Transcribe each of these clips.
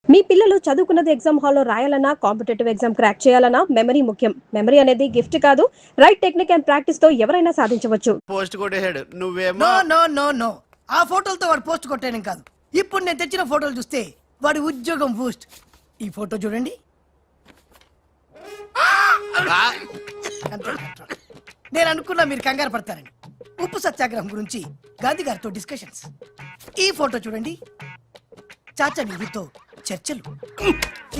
మీ పిల్లలు చదువుకున్నది ఎగ్జామ్ హాల్లో రాయాలన్నా కాంపిటేటివ్ ఎగ్జామ్ క్రాక్ చేయాలన్నా మెమరీ ముఖ్యం. మెమరీ అనేది గిఫ్ట్ కాదు, రైట్ టెక్నిక్ అండ్ ప్రాక్టీస్ తో ఎవరైనా సాధించవచ్చు. పోస్ట్ కొట్టేశాడు నువ్వేమో. నో నో నో నో, ఆ ఫోటోలతో వాడు పోస్ట్ కొట్టేయడం కాదు. ఇప్పుడు నేను తెచ్చిన ఫోటోలు చూస్తే వాడి ఉద్యోగం బూస్ట్. ఈ ఫోటో చూడండి. నేను అనుకున్నా మీరు కంగారు పడతారని. ఉప్పు సత్యాగ్రహం గురించి గాంధీ గారితో డిస్కషన్స్. ఈ ఫోటో చూడండి, చాచా నెహ్రూతో చర్చలు.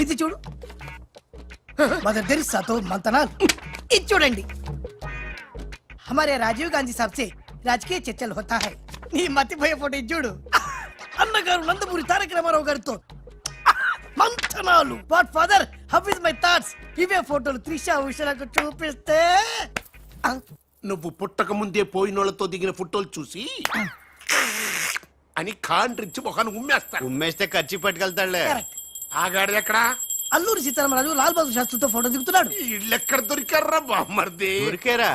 ఇది చూడు, మదర్ తెరిసాతో మంతనాలు. ఇది చూడండి, हमारे राजीव गांधी साहब से राजकीय चर्चल होता है. నీ మతిపోయే ఫోటో ఇది చూడు, అన్నగారు నందమూరి తారక రామారావు గారితో మంతనాలు. What father, how is my thoughts. ఇవే ఫోటోలు త్రిషా ఉషలకు చూపిస్తే నువ్వు పుట్టక ముందే పోయినోళ్లతో దిగిన ఫోటోలు చూసి అని కాండ్రించి మొహాన్ని ఉమ్మేస్తా. ఉమ్మేస్తే ఖర్చు పట్టుకెళ్తాడులే. కరెక్ట్. ఆగాడు ఎక్కడా? అల్లూరి సీతారామరాజు లాల్ బహదూర్ శాస్త్రితో ఫోటో దిగుతున్నాడు. వీళ్ళెక్కడ దొరికారా బామ్మర్ది? ఊరికేరా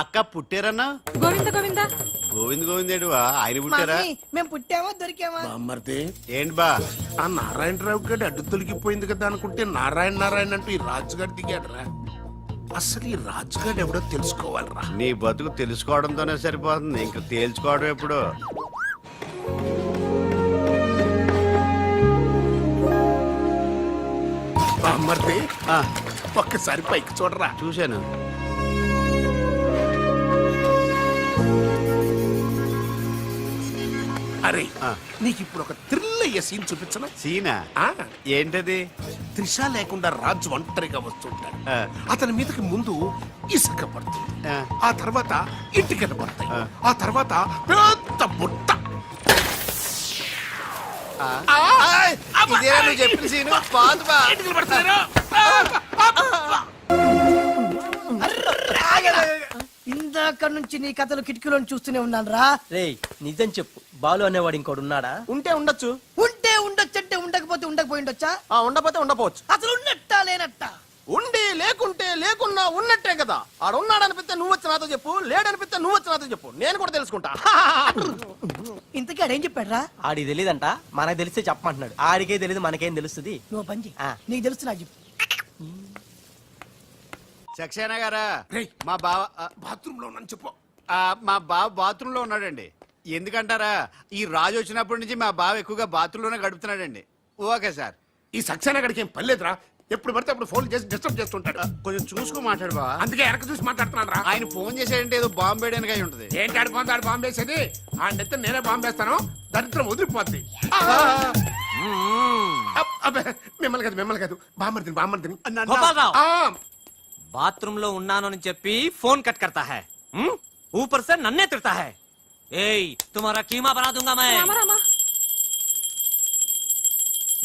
అక్క పుట్టారన్నా? గోవింద గోవింద గోవింద్ గోవిందేడువా ఆయన పుట్టారా? మమ్మీ, మేము పుట్టామా దొరికామా? బామ్మర్ది, ఏంటి బా ఆ నారాయణరావు గారి అడ్డు తొలగిపోయింది కదా అనుకుంటే నారాయణ నారాయణ అంటూ ఈ రాజుగారు దిగాడరా. అసలు ఈ రాజుగారు ఎవడో తెలుసుకోవాలరా. నీ బతుకు తెలుసుకోవడంతోనే సరిపోతుంది, ఇంక తేల్చుకోవడం ఎప్పుడు. బామ్మర్ది, ఒక్కసారి పైకి చూడరా. చూశాను. అరే, నీకు ఇప్పుడు ఒక థ్రిల్ అయ్యే సీన్ చూపించనా? సీనా? ఏంటది? త్రిష లేకుండా రాజు ఒంటరిగా వస్తుంటాడు. ఆ. అతని మీదకి ముందు ఇసుక పడుతుంది, ఆ. ఆ తర్వాత ఇటుకలు పడతాయి, ఆ తర్వాత పెద్ద బుట్ట. ఇదేనా నువ్వు చెప్పిన సీను? పాదు బా. ఇటుకలు పడతాయిరా. ఇందాక నుంచి నీ కథలు కిటికీలో చూస్తూనే ఉన్నాను రా. రేయ్ నిజం చెప్పు, బాలు అనేవాడు ఇంకోడు ఉన్నాడా? ఉంటే ఉండొచ్చు, ఉంటే ఉండొచ్చంటే ఉండకపోతే ఉండకపోయి ఉండొచ్చా? ఉండపోతే ఉండపోవచ్చు. అసలు ఉన్నట్టా లేనట్టా? ఉండి లేకుంటే లేకున్నా ఉన్నట్టే కదా. ఆడున్నాడనిపిస్తే నువ్వు వచ్చి నాతో చెప్పు, లేడనిపిస్తే నువ్వు వచ్చి నాతో చెప్పు, నేను కూడా తెలుసుకుంటా. ఇంతకీ ఆడేం చెప్పాడు రా? ఆడికి తెలీదంట, మనకు తెలిస్తే చెప్పమంటున్నాడు. ఆడికే తెలీదు, మనకేం తెలుస్తుంది? నువ్వు పని చెయ్. ఆ. నీకు తెలుసు నాకు చెప్పు. సక్సేనా గారా? రేయ్, మా బావ బాత్రూమ్ లో ఉన్నాను చెప్పు. మా బావ బాత్రూమ్ లో ఉన్నాడండి. ఎందుకంటారా, ఈ రాజు వచ్చినప్పటి నుంచి మా బావ ఎక్కువగా బాత్రూమ్ లోనే గడుపుతున్నాడండి. Okay sir. ఈ సక్సేనా గడికి ఏం పర్లేదురా, ఎప్పుడు పడితే అప్పుడు ఫోన్ చేసి డిస్టర్బ్ చేస్తుంటాడు. కొంచెం చూసుకో మాట్లాడు బా. అందుకే వెనక చూసి మాట్లాడుతున్నాను రా. ఆయన ఫోన్ చేసాడంటే ఏదో బాంబు వేయడానికి అయి ఉంటది. ఏంటి ఆడు బాంబు వేసేది? ఆ నెత్త నేనే బాంబు వేస్తాను, దరిద్రం వదిలిపోద్ది. మిమ్మల్ని కాదు బామ్మర్దిని. గోపాలరావు, ఆ, బాత్రూమ్ లో ఉన్నాను అని చెప్పి ఫోన్ కట్ करता है, ऊपर से नन्हे तिरता है. ఏయ్ तुम्हारा कीमा बना दूंगा मैं.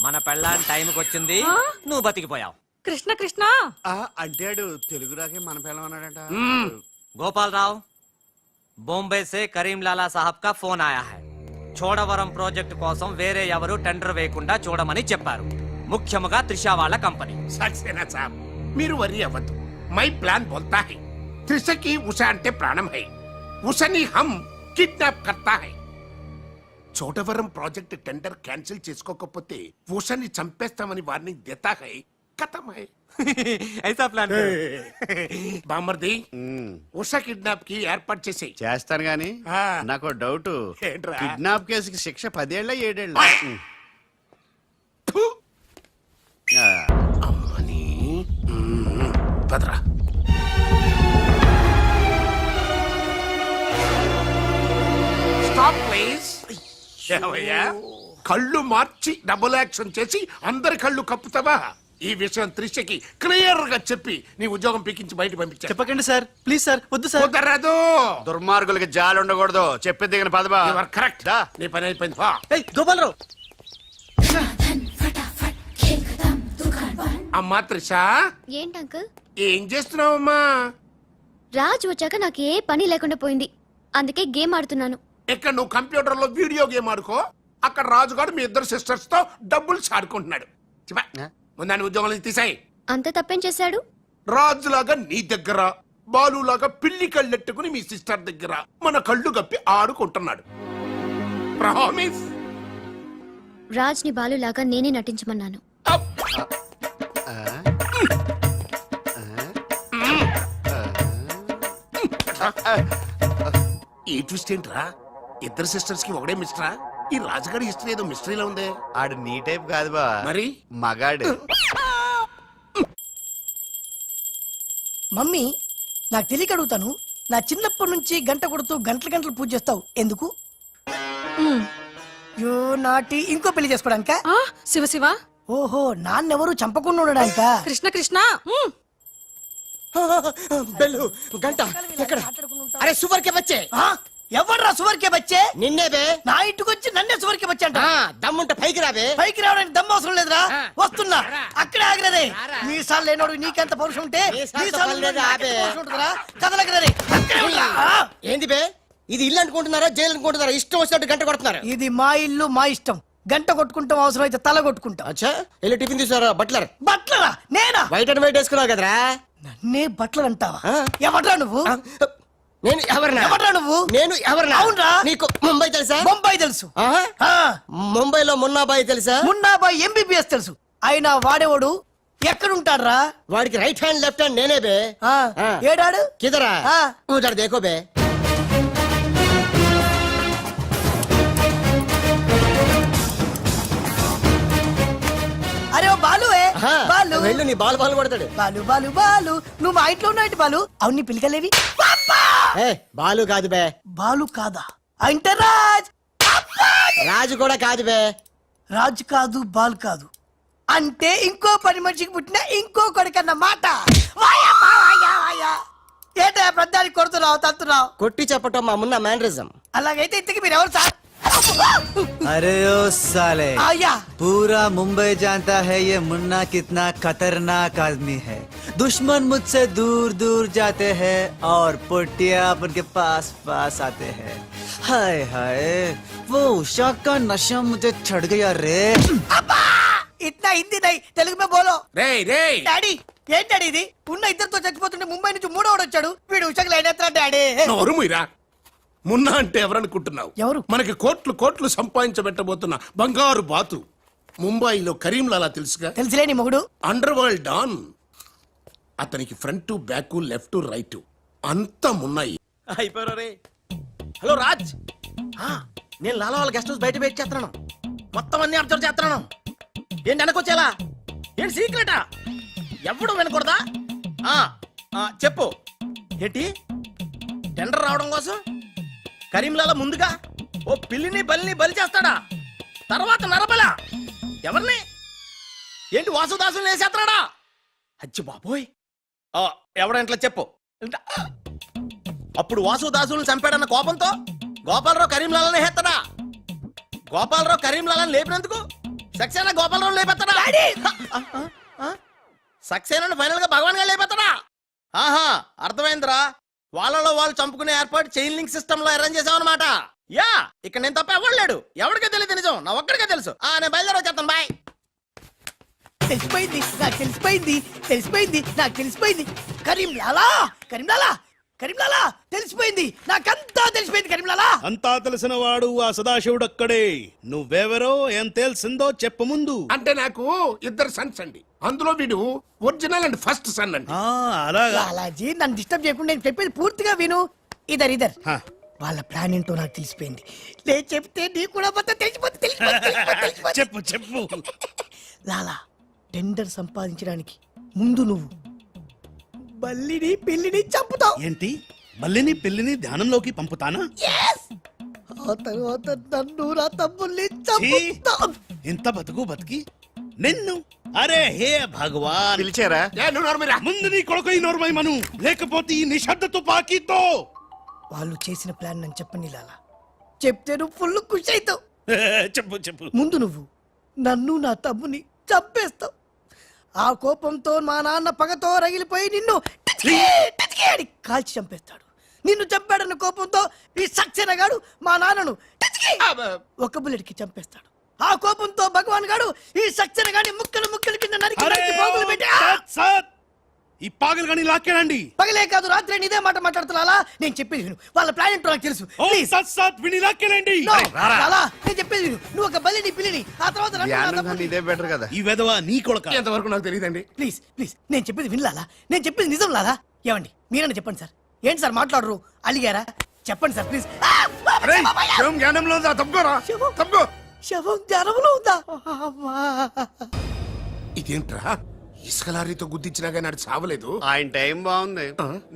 మన పెళ్ళాన్ టైంకి వచ్చింది, నువ్వు బతికిపోయావు. కృష్ణ కృష్ణ అంటాడు తెలుగు రాకే మన పిల్లం అన్నాడట. గోపాలరావు, బొంబే సే కరీం లాలా సాహబ్ కా ఫోన్ ఆయా హై. చోడవరం ప్రాజెక్ట్ కోసం వేరే ఎవరు టెండర్ వేయకుండా చూడమని చెప్పారు, ముఖ్యముగా త్రిషా వాళ్ళ కంపెనీ. సక్సేనా సాబ్, మీరు వరి అవ్వద్దు. మై ప్లాన్ బోల్తా హై, త్రిషకి ఉషా అంటే ప్రాణం హై, ఉషని హమ్ కిడ్నాప్ కర్తా హై. చోటవరం ప్రాజెక్ట్ టెండర్ క్యాన్సిల్ చేసుకోకపోతే ఉషని చంపేస్తామని వార్నింగ్ దేతా హై. ఖతం హై. ఐసా ప్లాన్ బామ్మర్ది, ఉషా కిడ్నాప్ కి ఏర్పాటు చేసేయ్. చేస్తాను గాని ఆ. నాకు డౌట్. ఏంట్రా? కిడ్నాప్ కేసుకి శిక్ష 10 ఏళ్ళ 7 ఏళ్ళ? ఫు! అమ్మని పదరా. Stop please. ఏమయ్యా, కళ్ళు మార్చి డబుల్ యాక్షన్ చేసి అందరి కళ్ళు కప్పుతావా? ఈ విషయం త్రిషకి క్లియర్ గా చెప్పి నీ ఉద్యోగం పీకించి బయట పంపించా. చెప్పకండి సార్, ప్లీజ్ సార్, వద్దు సార్. కుదరదు. దుర్మార్గులకి జాలి ఉండకూడదు. చెప్పేది దిగిన పదబా. You are correct. నీ పని అయిపోయింది. ఏయ్ గోపాలరావు, అమ్మా త్రిష, ఏంటి అంకుల్? ఏం చేస్తున్నావమ్మా? రాజు వచ్చాక నాకు ఏ పని లేకుండా పోయింది, అందుకే గేమ్ ఆడుతున్నాను. ఇక్కడ నువ్వు కంప్యూటర్ లో వీడియో గేమ్ ఆడుకో, అక్కడ రాజుగాడు మీ ఇద్దరు సిస్టర్స్ తో డబ్బులు ఆడుకుంటున్నాడు. ముందాన్ని ఉద్యోగం నుంచి తీసాయి. అంత తప్పేం చేశాడు? రాజులాగా నీ దగ్గర, బాలులాగా పిల్లి కళ్ళెట్టుకుని మీ సిస్టర్ దగ్గర మన కళ్ళు గప్పి ఆడుకుంటున్నాడు. ప్రామిస్. రాజ్ ని బాలులాగా నేనే నటించమన్నాను. ఈ ట్విస్ట్ ఏంట్రా? ఇద్దరు సిస్టర్స్ కి ఒకడే మిస్టరా? ఈ రాజుగారి హిస్టరీ ఏదో మిస్టరీలో ఉందే. ఆడు నీ టైప్ కాదు బా, మరి మగాడు. మమ్మీ నాకు తెలియక అడుగుతాను, నా చిన్నప్పటి నుంచి గంట కొడుతూ గంటలు గంటలు పూజ చేస్తావు ఎందుకు? యో నాటి ఇంకో పెళ్లి చేసుకోవడానికా? శివ శివ ఓహో, నాన్నెవరు చంపకుండా ఉండడానికా? కృష్ణ కృష్ణ బెల్లు గంట ఎక్కడ? అరే సువర్ కే బచ్చే, ఎవర్రా సువర్కే బచ్చే? నిన్నే బే. నా ఇంటికి వచ్చి నన్నే సువర్కే బచ్చే అంట. దమ్ముంటే పైకి రాబే. పైకి రావడానికి దమ్ము అవసరం లేదురా, వస్తున్నా. అక్కడే ఆగిరదే. మీసాలు లేనోడు నీకెంత పౌరుషం ఉంటే మీసాలు లేనోడు నాకెంత పౌరుషం ఉంటుందిరా? కదలకరే, అక్కడే ఉండా. ఏంది బే? ఇది ఇల్లు అనుకుంటున్నారా జైలు అనుకుంటున్నారా? ఇష్టం వచ్చినట్టు గంట కొడుతున్నారు. ఇది మా ఇల్లు, మా ఇష్టం. గంట కొట్టుకుంటాం, అవసరం అయితే తల కొట్టుకుంటాం. అచ్చా వెళ్ళి టిఫిన్ తీసుకురా. బట్లర్ బట్లరా? నేనా? వైట్ అండ్ వైట్ వేసుకున్నావు కదరా. నన్నే బట్లర్ అంటావా? ఆ. ఎవడ్రా నువ్వు? నేను ఎవరినా? ఎవడ్రా నువ్వు? నేను ఎవరినా? అవునరా? నీకు ముంబై తెలుసా? బొంబాయి తెలుసు. ఆహా. ఆ, ముంబైలో మున్నాబాయి తెలుసా? మున్నాబాయ్ ఎంబీబీఎస్ తెలుసు. అయినా వాడేవాడు ఎక్కడుంటాడ్రా? వాడికి రైట్ హ్యాండ్ లెఫ్ట్ హ్యాండ్ నేనే బే. ఆ, ఆ. ఏడాడు? కిదరా ఆ. ఉదర్ దేఖో బే. అరే ఓ బాలు, ఆహా. బాలు వెళ్ళు, నీ బాల్ బాల్ కొడతాడు. బాలు బాలు బాలు, నువ్వు మా ఇంట్లో ఉన్నావు బాలు? అవును, నీ పిల్లకలేవి? ఏ బాలు కాదు బే. బాలు కాదా? అంటే రాజ్. రాజు కూడా కాదు బే. రాజ్ కాదు, బాల్ కాదు అంటే ఇంకో పని మనిషికి పుట్టిన ఇంకో కొడుకన్న మాట. ఏంటా ప్రధానికి కొడుతున్నావు, తంతున్నావు? కొట్టి చెప్పటం మా మున్న మేనరిజం. అలాగైతే ఇంతకి మీరు ఎవరు సార్? अरे ओ साले, అయ్యా, पूरा मुंबई जानता है ये मुन्ना कितना खतरनाक आदमी है. दुश्मन मुझसे दूर दूर जाते हैं और पुटिया उनके पास पास आते हैं. हाय हाय, वो उषा का नशा मुझे चढ़ गया रे. ఇట్లా హిందీ నై, తెలుగు మే బోలో. రేయ్ రేయ్, డాడీ ఏంటాడు ఇది? ఉన్న ఇద్దరితో చచ్చిపోతుంటే ముంబై నుంచి మూడోడు వచ్చాడు. వీడు ఉషకు లైన్ ఎత్తా డాడీ. నోరు మీరా. మున్నా అంటే ఎవరనుకుంటున్నావు? ఎవరు? మనకి కోట్లు కోట్లు సంపాదించబెట్టబోతున్న బంగారు బాతు. ముంబైలో కరీంలాలా తెలుసుగా? తెలుసులే నీ మొగుడు. Under world don. అతనికి ఫ్రంట్ బ్యాక్ లెఫ్ట్ రైట్ అంతా మున్నాయి. అయిపోయారు రే. హలో రాజ్, నేను లాలా వాళ్ళ గెస్ట్ హౌస్ బయట వెయిట్ చేస్తున్నాను. మొత్తం అన్ని అబ్జర్వ్ చేస్తున్నాను. ఏంటి వెనకొచ్చేలా? ఏంటి సీక్రెటా? ఎవడు వినకూడదా? చెప్పు. ఏంటి టెండర్ రావడం కోసం కరీంలాలా ముందుగా ఓ పిల్లిని బలిని బలి చేస్తాడా? తర్వాత నరబల ఎవరిని? ఏంటి వాసుదాసుని వేసేస్తాడా? అచ్చి బాబోయ్, ఎవడంట్లా చెప్పు. అప్పుడు వాసుదాసులను చంపాడన్న కోపంతో గోపాలరావు కరీంలాలని హేస్తాడా? గోపాలరావు కరీంలాలని లేపినందుకు సక్సేనా గోపాలరావు లేపెత్తాడా? సక్సేనాను ఫైనల్ గా భగవాన్ గా లేపెత్తాడా? ఆహా, అర్థమైందిరా. వాళ్ళలో వాళ్ళు చంపుకునే ఏర్పాటు చైన్ లింక్ సిస్టమ్ లో అరేంజ్ చేసామన్నమాట. యా, ఇక్కడ నేను తప్ప ఎవడు లేడు. ఎవరికే తెలియదు నిజం, నా ఒక్కడికే తెలుసు. నేను బయలుదేరి వచ్చేస్తాను. బాయ్. తెలిసిపోయింది నాకు, తెలిసిపోయింది, తెలిసిపోయింది నాకు, తెలిసిపోయింది. కరీంలాలా, కరీంలాలా, కరీంలాలా తెలిసిపోయింది. నాకంతా తెలిసిపోయింది కరీంలాలా. అంతా తెలిసిన వాడు ఆ సదాశివుడక్కడే. నువ్వెవరో ఏం తెలిసిందో చెప్పు ముందు. అంటే నాకు ఇద్దరు సన్స్ అండి. అందులో వీడు ఒరిజినల్ అండ్ ఫస్ట్ సన్ అండి. అలాగా? లాలాజీ, నన్ను డిస్టర్బ్ చేయకుండా నేను చెప్పేది పూర్తిగా విను. Either either. హా. వాళ్ళ ప్లాన్ ఏంటో నాకు తెలిసిపోయింది. నేను చెప్తే నీ కూడా మొత్తం తెలిసిపోతుంది, తెలిసిపోతుంది. చెప్పు చెప్పు. లాలా, టెండర్ సంపాదించడానికి ముందు నువ్వు బల్లిని పిల్లిని చంపుతావు. ఏంటి, మల్లిని పిల్లిని ధ్యానంలోకి పంపుతానా? ఆ తర్వాత నన్ను నా తమ్ముల్ని చంపుతావు. ఇంత బతుకు బతికి నిన్ను, అరే హే భగవాన్. పిలిచారా? నువ్వు నోరు మీరా. ముందు నీ కొడుకు నోర్మై మను, లేకపోతే ఈ నిశ్శబ్ద తుపాకీతో. వాళ్ళు చేసిన ప్లాన్ నన్ను చెప్పని లాలా. చెప్తే నువ్వు ఫుల్ ఖుషి అవుతావు. చెప్పు చెప్పు. ముందు నువ్వు నన్ను నా తమ్ముని చంపేస్తావు. ఆ కోపంతో మా నాన్న పగతో రగిలిపోయి నిన్ను టిచ్కి టిచ్కి అని కాల్చి చంపేస్తాడు. నిన్ను చంపాడన్న కోపంతో ఈ సక్సేనా గాడు మా నాన్నను టిచ్కి ఒక బుల్లెట్ కి చంపేస్తాడు. ఆ కోపంతో భగవాన్ గాడు ఈ సక్సేనా గాని ముక్కలు ముక్కలు కింద నరికి అరే నరికి పోగులు పెట్టి సత్ సత్. ఈ పాగలు కానీ లాక్కేనండి. పగలే కాదు రాత్రి ఇదే మాట మాట్లాడుతున్నా. నేను చెప్పేది విను, వాళ్ళ ప్లాన్ ఏంటో నాకు తెలుసు. ఓం Please. సత్ సత్ విని లాక్కేనండి. No, లాలా, నేను చెప్పేది విను. నువ్వు ఒక బలిని పిల్లిని, ఆ తర్వాత నన్ను నా ధ్యానం తమ్ముడిని. ఇదే బెటర్ కదా. ఈ వెధవ నీ కొడక. ఎంతవరకు నాకు తెలియదండి. ప్లీజ్ ప్లీజ్ నేను చెప్పేది వినలాలా, నేను చెప్పేది నిజం లాలా. ఏమండి మీరన్నా చెప్పండి సార్. ఏంటి సార్ మాట్లాడరు, అలిగారా? చెప్పండి సార్ ప్లీజ్. అరేయ్, శవం జ్ఞానంలో ఉందా? తప్పుకోరా, శవం. తప్పుకో. శవం జ్వరంలో ఉందా? అమ్మా. ఇదేంట్రా ఇసుక లారీతో గుద్దించినా కానీ నాడు చావలేదు. ఆయన టైం బాగుంది,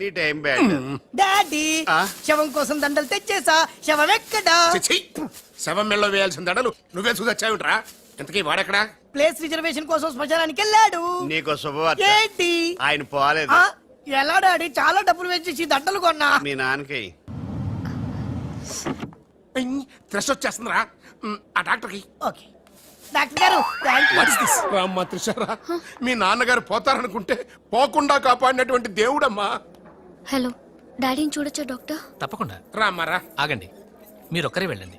నీ టైం బ్యాడ్. డాడీ ఆ? శవం కోసం దండలు తెచ్చేసా. శవం ఎక్కడా? చిచ్చి, శవం మెళ్ళలో వేయాల్సిన దడలు నువ్వే చూదొచ్చావుట్రా. ఇంతకీ వాడెక్కడా? ప్లేస్ రిజర్వేషన్ కోసం శ్మశానానికి వెళ్ళాడు. నీకో శుభవార్త, ఏంటి? ఆయన పోలేదు. ఆ? ఎలా డాడీ, చాలా డబ్బులు వెచ్చేసి దండలు కొన్నా. మీ నాన్నకి థ్రెష్ వచ్చేస్తుందిరా. ఆ డాక్టర్కి ఓకే డాక్టర్ గారు థ్యాంక్ యూ. రామ్మా త్రిషారా, మీ నాన్నగారు పోతారనుకుంటే పోకుండా కాపాడినటువంటి దేవుడమ్మా. హలో, డాడీని చూడొచ్చా డాక్టర్? తప్పకుండా. రామ్మారా, ఆగండి, మీరు ఒక్కరే వెళ్ళండి.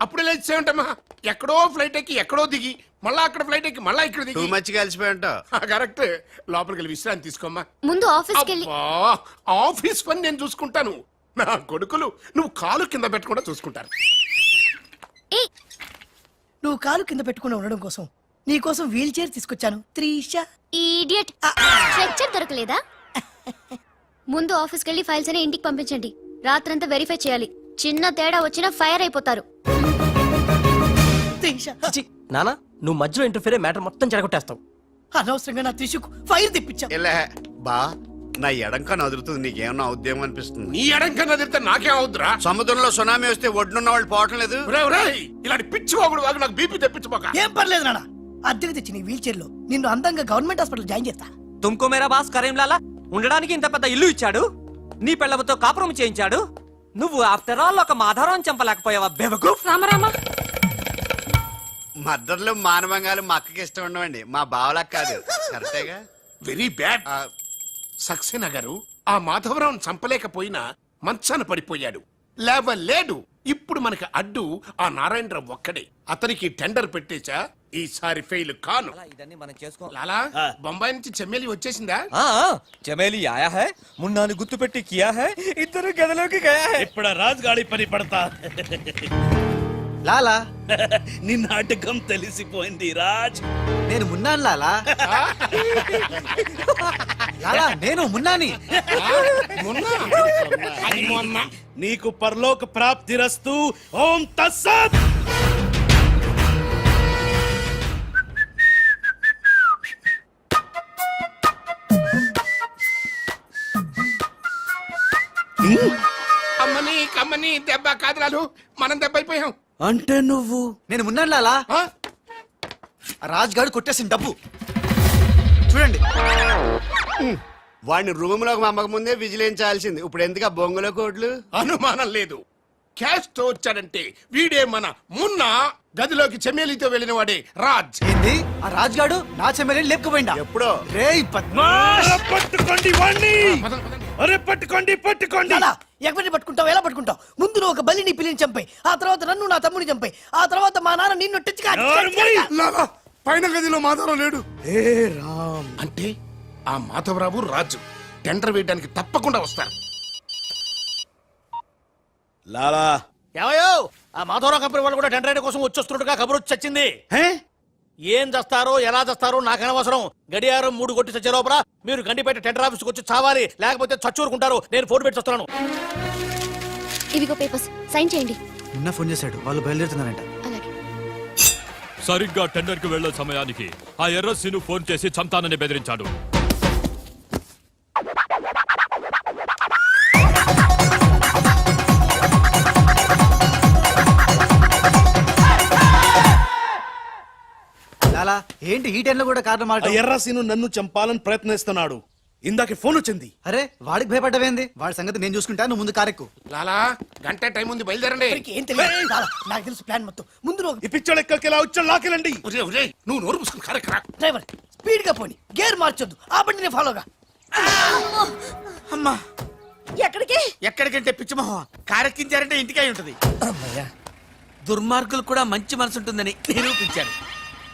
అప్పుడే లేచేయంటమ్మా. ఎక్కడో ఫ్లైట్ ఎక్కి ఎక్కడో దిగి మళ్ళా అక్కడ ఫ్లైట్ ఎక్కి మళ్ళా ఇక్కడ టూ దిగి. మచ్ కలిసిపోయి ఉంటావు. కరెక్ట్. లోపలికి వెళ్ళి విశ్రాంతి తీసుకోమ్మా. ముందు ఆఫీస్కి వెళ్ళి. అబ్బా, ఆఫీస్ పని నేను చూసుకుంటాను. నా కొడుకులు నువ్వు కాలు కింద పెట్టకుండా చూసుకుంటారు. ఏ నువ్వు కాలు కింద పెట్టుకుని ఉండడం కోసం నీ కోసం వీల్ చైర్ తీసుకొచ్చాను త్రిష. ఇడియట్, స్ట్రెచ్చర్ దొరకలేదా? ముందు ఆఫీస్కి వెళ్ళి ఫైల్స్ అని ఇంటికి పంపించండి. రాత్రంతా వెరిఫై చేయాలి. చిన్న తేడా వచ్చినా ఫైర్ అయిపోతారు. త్రిష చిచి, నానా నువ్వు మధ్యలో ఇంటర్ఫీర్ మ్యాటర్ మొత్తం చెడగొట్టేస్తావు. అనవసరంగా నా త్రిషకు ఫైర్ తెప్పించావు. ఇలా బా, నా ఎడంకా నదురుతుంది, నీకేమన్నా ఉద్యమం అనిపిస్తుంది? నీ ఎడం కన్నా తిరిగితే నాకేం అవుద్దురా? సముద్రంలో సునామీ వస్తే ఒడ్డున్న వాళ్ళు పోవటం లేదు. ఇలాంటి పిచ్చి వాగుడు వాగు నాకు బీపీ తెప్పించుకోక. ఏం పర్లేదు నాన్న, అద్దెకి తెచ్చి నీ వీల్ చైర్ లో నిన్ను అందంగా గవర్నమెంట్ హాస్పిటల్ జాయిన్ చేస్తా. తుమ్కో మేరా బాస్ కరీంలాలా ఉండడానికి ఇంత పెద్ద ఇల్లు ఇచ్చాడు, నీ పెళ్ళవతో కాపురం చేయించాడు. నువ్వు ఆఫ్టర్ ఆల్ ఒక మాధవరం చంపలేకపోయావా బేవకూఫ్? రామరామ, మద్దర్లు మానవంగాలు మా అక్కకి ఇష్టం ఉండవండి, మా బావలకు కాదు. కరెక్టేగా? Very bad. సక్సేనా గారు ఆ మాధవరావు చంపలేకపోయినా మంచాన పడిపోయాడు, లేవలేడు. ఇప్పుడు మనకి అడ్డు ఆ నారాయణరావు ఒక్కడే. అతనికి టెండర్ పెట్టేచా, ఈసారి ఫెయిల్ కాను. ఇదన్నీ మనం చేసుకో. లాలా, బొంబాయి నుంచి చెమ్మేలి వచ్చేసిందా? చమేలి ఆయా హై, మున్నాను గుర్తుపెట్టి కియా హై, ఇద్దరు గదిలోకి గయా హై. ఇప్పుడు రాజుగాడి పని పడతా. లాలా నీ నాటకం తెలిసిపోయింది రాజ్. నేను మున్నాను లాలా. లాలా నేను మున్నాని. మొన్న నీకు పరలోక ప్రాప్తిరస్తు. ఓం తస్సత్. అమ్మని కమ్మని దెబ్బ కాదురాలు, మనం దెబ్బ అయిపోయాం. అంటే నువ్వు? నేను మున్నాను లాలా. ఆ? రాజ్ గారు కొట్టేసిన డబ్బు చూడండి. వాడిని రూమ్ లోకి మమ్మక ముందే విజిలించాల్సింది. ఇప్పుడు ఎందుకు ఆ బొంగులో కోట్లు? అనుమానం లేదు. క్యాష్ తో వచ్చాడంటే వీడే మన మున్న. గదిలోకి చెమ్మేలితో వెళ్ళిన వాడే రాజ్. ఏంది ఆ రాజ్ గాడు నా చెమ్మెల్ని లేపుకుపోయిందా? ఎప్పుడో. రేయ్ పద్మా. పట్టుకోండి వాణ్ణి. అరే పట్టుకోండి పట్టుకోండి. లాలా, ఎవరిని పట్టుకుంటావు, ఎలా పట్టుకుంటావు? ముందు నువ్వు ఒక బలిని పిల్లిని చంపాయి, ఆ తర్వాత నన్ను నా తమ్ముని చంపాయి, ఆ తర్వాత మా నాన్న నిన్ను లాలా, పైన గదిలో మాధవరావు లేడు. ఏ రామ్, అంటే ఆ మాధవరావు రాజు టెండర్ వేయడానికి తప్పకుండా వస్తారు. లాలా ఏమయ్యో, ఆ మాధవరావు కంపెనీ వాళ్ళు కూడా టెండర్ కోసం వచ్చేస్తున్నట్టుగా కబురు వచ్చి చచ్చింది. హే? ఏం చేస్తారో ఎలా చేస్తారో నాకు అనవసరం. గడియారం 3 కొట్టి చచ్చే లోపల మీరు గండిపేట టెండర్ ఆఫీస్కి వచ్చి చావాలి, లేకపోతే చచ్చూరుకుంటారు. నేను ఫోన్ పెట్టి వస్తున్నాను. ఇవిగో పేపర్స్, సైన్ చేయండి. మున్నా ఫోన్ చేశాడు, వాళ్ళు బయలుదేరుతున్నారంట. అలాగే. సరిగ్గా టెండర్ కి వెళ్లే సమయానికి ఆ ఎర్రస్సీను ఫోన్ చేసి చంతానని బెదిరించాడు. లాలా ఏంటి ఈ టైంలో కూడా కారణం ఆ మాట? ఎర్రసీను నన్ను చంపాలని ప్రయత్నిస్తున్నాడు. ఇందాక ఫోన్ వచ్చింది. అరే వాడికి భయపడ్డవేంది? వాడి సంగతి నేను చూసుకుంటా, నువ్వు ముందు కారెక్కు. లాలా, గంట టైం ఉంది, బయలుదేరండి. ఏం తెలియదు లాలా, నాకు తెలుసు ప్లాన్ మొత్తం. ముందు నువ్వు ఈ పిచ్చోడు ఎక్కడికి ఎలా వచ్చా లాకెళ్ళండి. ఒరేయ్, ఒరేయ్, నువ్వు నోరు పుసుకుని కరెక్ట్ రా. డ్రైవర్ స్పీడ్ గా పోని, గేర్ మార్చొద్దు, ఆ బండి నేను ఫాలోగా. అమ్మా, ఎక్కడికి? ఎక్కడికంటే పిచ్చిమోహ కారెక్కించారంటే ఇంటికే ఉంటది. దుర్మార్గులు కూడా మంచి మనసు ఉంటుందని నిరూపించారు.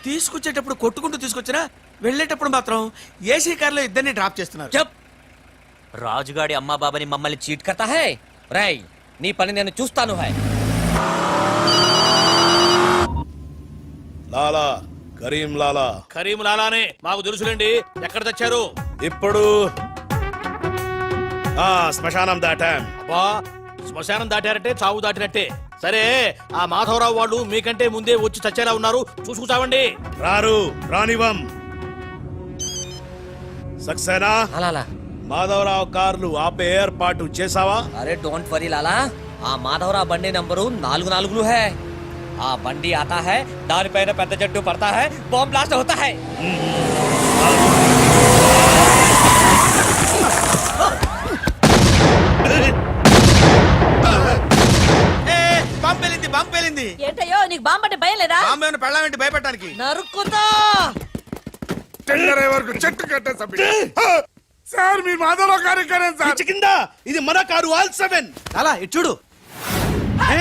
తీసుకొచ్చేటప్పుడు కొట్టుకుంటూ తీసుకొచ్చినా వెళ్ళేటప్పుడు మాత్రం ఏసీ కార్లో ఇద్దరిని డ్రాప్ చేస్తున్నారు. చెప్ రాజుగాడి అమ్మా బాబాని మమ్మల్ని చీట్ కర్తా హై రై నీ పని నేను చూస్తాను హై లాలా కరీం లాలా కరీం లాలానే మాకు తెలుసులేండి. ఎక్కడ తెచ్చారు? ఇప్పుడు శ్మశానం దాటాం. అబ్బా శ్మశానం దాటారంటే చావు దాటినట్టే. సరే ఆ మాధవరావు వాళ్ళు మీకంటే ముందే వచ్చి చచ్చేలా ఉన్నారు, చూసుకుచావండి. రానివం. సక్సేనా లాలా మాధవరావు కార్లు ఆపే ఏర్పాటు చేసావా? అరే డోంట్ వరీ లాలా ఆ మాధవరావు బండి నంబరు 44 హై. ఆ బండి ఆతా హై, దానిపైన పెద్ద జట్టు పడతా హై, బాంబ్ బ్లాస్ట్ అవుతా హై. బాంబు పేలింది. ఏంటయ్యో నీకు బాంబు అంటే భయం లేదా? బాంబు పెళ్ళామేంటి భయపెట్టడానికి? నరుకుతా. టెండర్ వరకు చెట్టు కట్టే సార్ మీ మాధవరావు కార్యక్రమం సార్. పిచ్చి కింద ఇది మన కారు ఆల్-7. లాలా ఇటు చూడు. ఏ?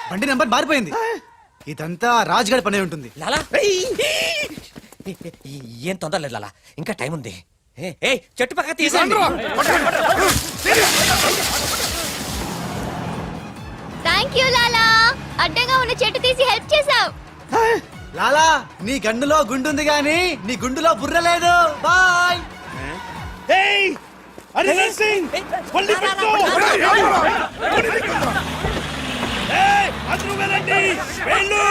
బండి నెంబర్ మారిపోయింది. ఇదంతా రాజుగారి పనే ఉంటుంది. లాలా ఏం తొందర లేదు లాలా, ఇంకా టైం ఉంది. ఏ చెట్టు పక్క తీసండి. థ్యాంక్ యూ లాలా, అడ్డంగా ఉన్న చెట్టు తీసి హెల్ప్ చేసావు. లాలా నీ గన్నులో గుండుంది గాని నీ గుండులో బుర్ర లేదు. బాయ్. హరిహర్ సింగ్ పల్లి పెట్టు. అందరూ వెళ్ళండి. వెళ్ళు.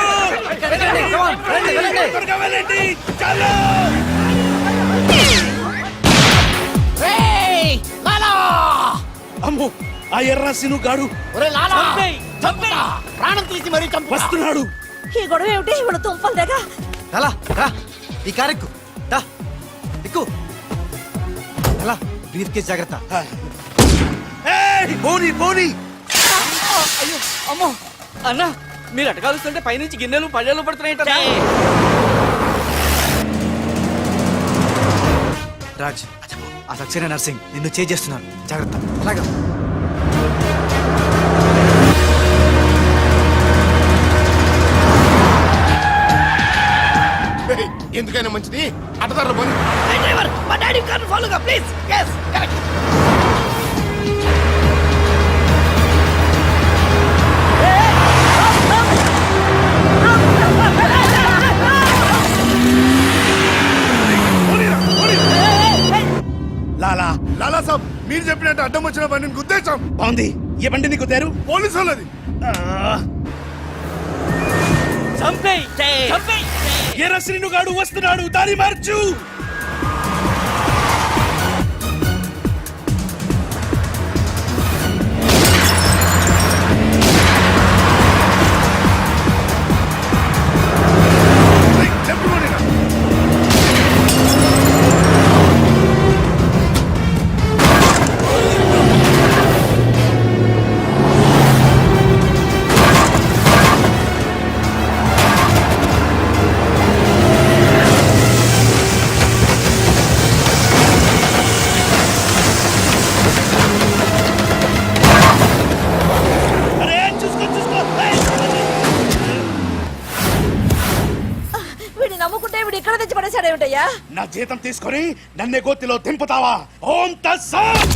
త్వరగా వెళ్ళండి. చలో. అమ్మో ఆ ఎర్రసిను గాడు ప్రాణం తీసి మరీ చంపు. వస్తున్నాడు. ఈ గొడవ ఏమిటి? ఇప్పుడు తుంపలు దగ్గ. లాలా రా ఈ కారు ఎక్కు. దా ఎక్కు. లాలా బ్రీఫ్ కేస్ జాగ్రత్త. పోనీ పోనీ. అమ్మో అన్న మీరు అటకాలుస్తుంటే పైనుంచి గిన్నెలు పళ్ళెలు పడుతున్నాయి. రాజ్ ఆ సక్సేనా నర్సింగ్ నిన్ను చేస్తున్నాను, జాగ్రత్త. అలాగా ఎందుకైనా మంచిది అటదారులు పోనీ. డ్రైవర్ మా డాడీ కార్ ఫాలోగా please. yes correct. Lala Lala సాబ్ మీరు చెప్పినట్టు అడ్డం వచ్చిన బండిని గుద్దేశాం. బాగుంది. ఏ బండి నీకు తేరు? పోలీసు వాళ్ళది. ఎర్రసిను గాడు వస్తున్నాడు, దారి మార్చు. నా జీతం తీసుకొని నన్నే గోతిలో దింపుతావా? ఓం తస్సత్.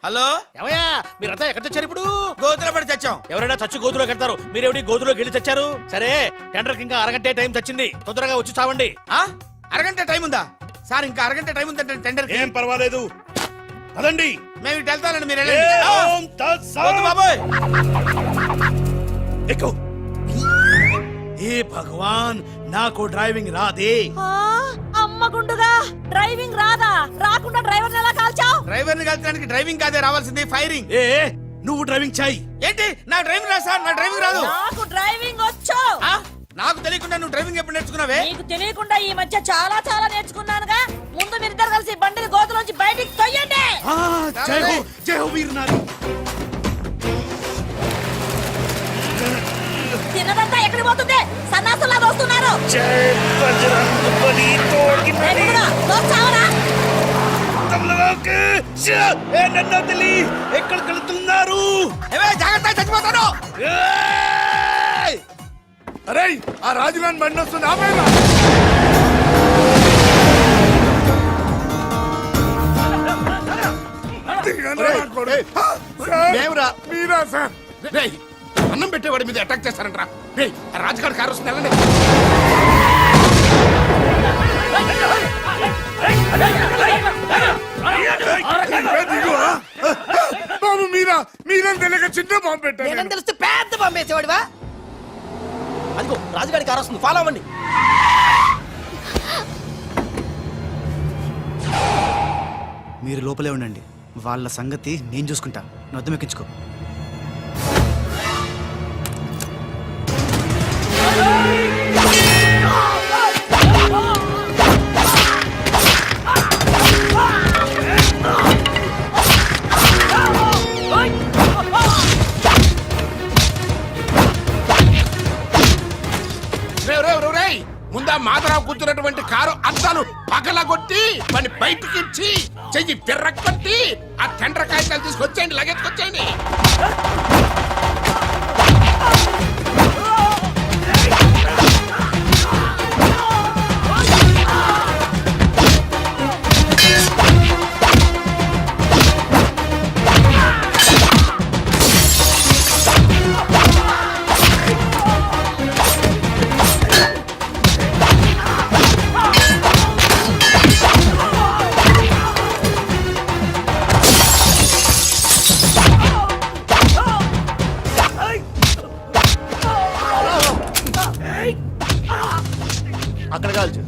హలో ఏమయ్యా మీరంతా ఎక్కడ తెచ్చారు? ఇప్పుడు గోతులో పడి తెచ్చాం. ఎవరైనా చచ్చి గోతులో కడతారు, మీరేమిటి గోతులోకి వెళ్ళి తెచ్చారు? సరే టెండర్ ఇంకా అరగంటే టైం తెచ్చింది, తొందరగా వచ్చి చావండి. అరగంట టైం ఉందా సార్? ఇంకా అరగంట టైం ఉందంటే టెండర్. ఏం పర్వాలేదు, పదండి. మేము ఇటు వెళ్తానండి, మీరు ఓం తస్సత్. బాబోయ్. ఎక్కు. ఏ భగవాన్ నాకు డ్రైవింగ్ రాదే. అమ్మ గుండుగా డ్రైవింగ్ రాదా? రాకుండా డ్రైవర్ ఎలా కాల్చావు? డ్రైవర్ ని కలిసడానికి డ్రైవింగ్ కాదే రావాల్సింది, ఫైరింగ్. ఏ నువ్వు డ్రైవింగ్ చేయి. ఏంటి నా డ్రైవింగ్ రాదు సార్? నా డ్రైవింగ్ రాదు. నాకు డ్రైవింగ్ వచ్చు. నాకు తెలియకుండా నువ్వు డ్రైవింగ్ ఎప్పుడు నేర్చుకున్నావే? నీకు తెలియకుండా ఈ మధ్య చాలా చాలా నేర్చుకున్నానుగా. ముందు మీరిద్దరు కలిసి బండిని గోతులోంచి బయటికి తొయ్యండి. జై హో, జై హో వీర్ నారి. తిన్నదంతా ఎక్కడికి పోతుంది? సన్నాసులా వస్తున్నారు. జై బజరంగ్ బలి తోడ్కి బలి. నన్ను వదిలి ఎక్కడికి వెళ్తున్నారు? జాగ్రత్త, చచ్చిపోతాను. అరే ఆ రాజుగాని బండి వస్తుంది ఆపేరా. మీరా సార్? రేయ్, అన్నం పెట్టేవాడి మీద అటాక్ చేస్తారంట్రా. రేయ్, ఆ రాజుగారి కారు వస్తుంది వెళ్ళండి. బాబు మీరా తెలియక చిన్న బాంబు పెట్టారు. నేనేం తెలిస్తే పెద్ద పంపేసేవాడివా? అదిగో రాజుగారి కారు వస్తుంది, ఫాలో అవ్వండి. మీరు లోపలే ఉండండి, వాళ్ళ సంగతి నేను చూసుకుంటా. నొద్దం ఎక్కించుకో. ముందా మాధరావు కూర్చున్నటువంటి కారు అద్దాలు పగలగొట్టి వాడిని బయటికి ఇచ్చి చెయ్యి పిర్రకొట్టి ఆ టెండర్ కాగితాలు తీసుకొచ్చేయండి, లగెత్తుకొచ్చేయండి. అక్కడ కాల్చు.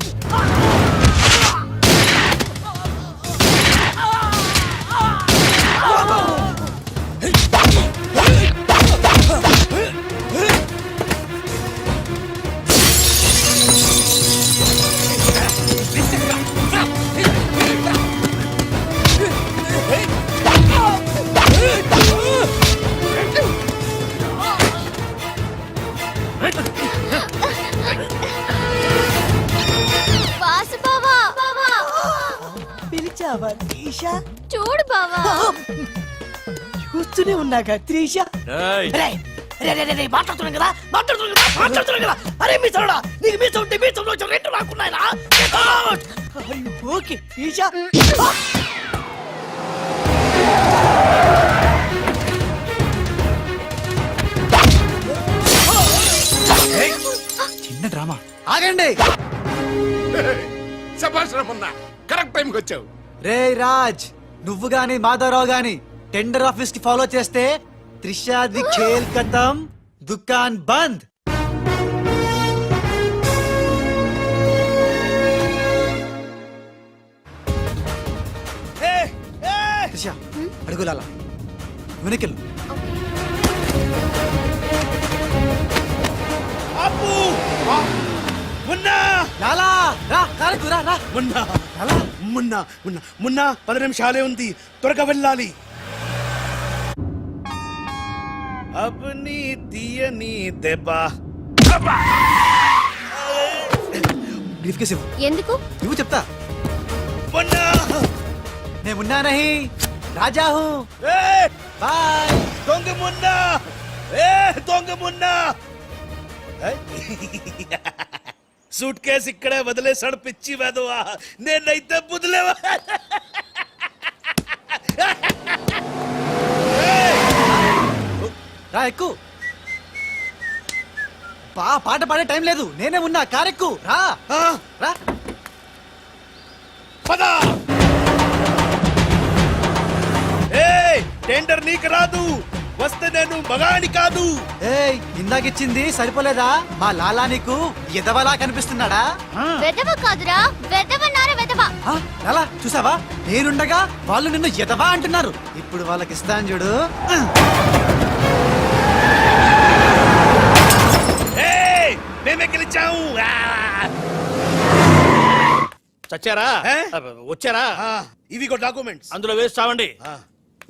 వాసు బావా పిలిచావా త్రీషా? చూడు బావా. చూస్తూనే ఉన్నాగా త్రీషా. మాట్లాడుతున్నాం కదా. అరే మీ చోడా, నీకు మీ చోటే మీ చోట రెండు రాకున్నాయరా. ఓకే త్రీషా. చిన్న డ్రామా. ఆగండి. శభాష్ రమణ, కరెక్ట్ టైంకి వచ్చావు. రే రాజ్, నువ్వు గాని మాధవరావు గాని టెండర్ ఆఫీస్ కి ఫాలో చేస్తే త్రిషాది ఖేల్ ఖతం, దుకాన్ బంద్. త్రిష అడుగులాలా వెనకెళ్ళు. లాలా రా, కారకు రా రా. మున్నా 10 నిమిషాలే ఉంది, త్వరగా వెళ్ళాలి. అబ్ని తీయని దెబ్బ. బ్రీఫ్ కేసు ఇవ్వు. ఎందుకు? నువ్వు చెప్తా. మున్నా నేను మున్నా నహీ రాజా హూ. బాయ్. దొంగ మున్నా, దొంగ మున్నా. సూట్ కేసు ఇక్కడే వదిలేసాడు పిచ్చి వెదవా. నేనైతే బుదిలేవా. రా ఎక్కు. పాట పాడే టైం లేదు, నేనే ఉన్నా. కారెక్కు రా రా. పద. టెండర్ నీకు రాదు, వస్తే నేను మగాని కాదు. ఏయ్, ఇందాకిచ్చింది సరిపోలేదా? మా లాలా నీకు ఎదవలా కనిపిస్తున్నాడా? వెదవ కాదురా, వెదవన్నారా వెదవ. లాలా చూసావా, నేనుండగా వాళ్ళు నిన్ను ఎదవా అంటున్నారు. ఇప్పుడు వాళ్ళకి ఇస్తాను చూడు. మేమే గెలిచాము. చచ్చారా? వచ్చారా? ఇవిగో డాక్యుమెంట్స్. అందులో వేసి చావండి.